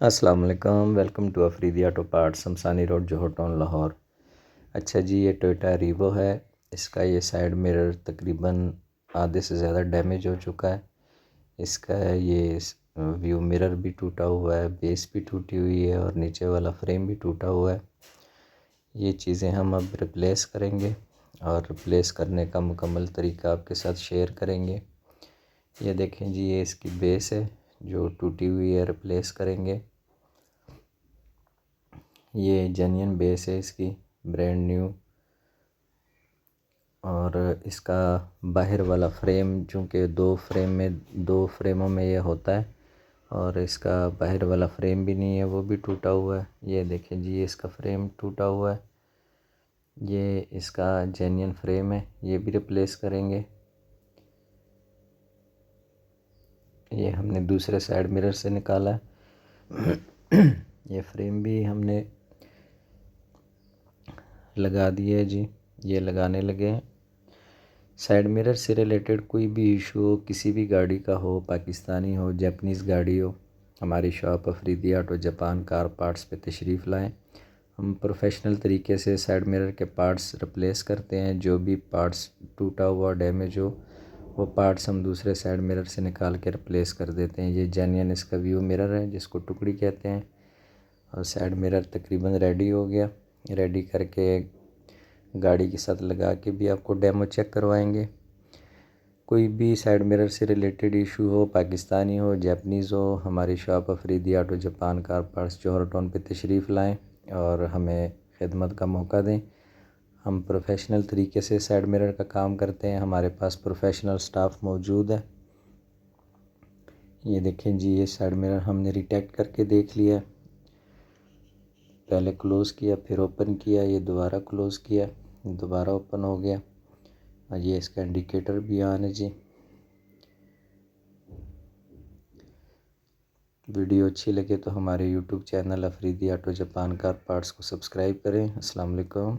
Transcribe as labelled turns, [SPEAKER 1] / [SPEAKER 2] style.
[SPEAKER 1] अस्सलाम वालेकुम, welcome to Afridi auto parts, Shamsani road, Johar town, Lahore. अच्छा जी, ये टोयोटा रीवो है। इसका ये साइड मिरर तकरीबन आधे से ज़्यादा डैमेज हो चुका है। इसका ये व्यू मिरर भी टूटा हुआ है, बेस भी टूटी हुई है और नीचे वाला फ्रेम भी टूटा हुआ है। ये चीज़ें हम अब रिप्लेस करेंगे और रिप्लेस करने का मुकम्मल तरीका आपके साथ शेयर करेंगे। ये देखें जी, ये इसकी बेस है जो टूटी हुई है, रिप्लेस करेंगे। ये जेन्युइन बेस है इसकी, ब्रांड न्यू। और इसका बाहर वाला फ्रेम, चूँकि दो फ्रेमों में ये होता है, और इसका बाहर वाला फ्रेम भी नहीं है, वो भी टूटा हुआ है। ये देखें जी, ये इसका फ्रेम टूटा हुआ है। ये इसका जेन्युइन फ्रेम है, ये भी रिप्लेस करेंगे। ये हमने दूसरे साइड मिरर से निकाला है। ये फ्रेम भी हमने लगा दिया है जी, ये लगाने लगे हैं। साइड मिरर से रिलेटेड कोई भी इशू हो, किसी भी गाड़ी का हो, पाकिस्तानी हो, जापानीज़ गाड़ी हो, हमारी shop Afridi auto Japan car parts पे तशरीफ़ लाएं। हम प्रोफेशनल तरीके से साइड मिरर के पार्ट्स रिप्लेस करते हैं। जो भी पार्ट्स टूटा हुआ, डैमेज हो, वो पार्ट्स हम दूसरे साइड मिरर से निकाल के रिप्लेस कर देते हैं। ये जेन्युइन इसका व्यू मिरर है, जिसको टुकड़ी कहते हैं। और साइड मिरर तकरीबन रेडी हो गया। रेडी करके गाड़ी के साथ लगा के भी आपको डेमो चेक करवाएंगे। कोई भी साइड मिरर से रिलेटेड इशू हो, पाकिस्तानी हो, जापानीज़ हो, हमारी shop Afridi auto Japan car parts Johar town पे तशरीफ़ लाएं और हमें खिदमत का मौका दें। हम प्रोफेशनल तरीके से साइड मिरर का काम करते हैं, हमारे पास प्रोफेशनल स्टाफ मौजूद है। ये देखें जी, ये साइड मिरर हमने रिटेक्ट करके देख लिया। पहले क्लोज़ किया, फिर ओपन किया, ये दोबारा क्लोज़ किया, दोबारा ओपन हो गया। और ये इसका इंडिकेटर भी ऑन है जी। वीडियो अच्छी लगे तो हमारे YouTube channel Afridi auto Japan car parts को सब्सक्राइब करें। अस्सलाम वालेकुम।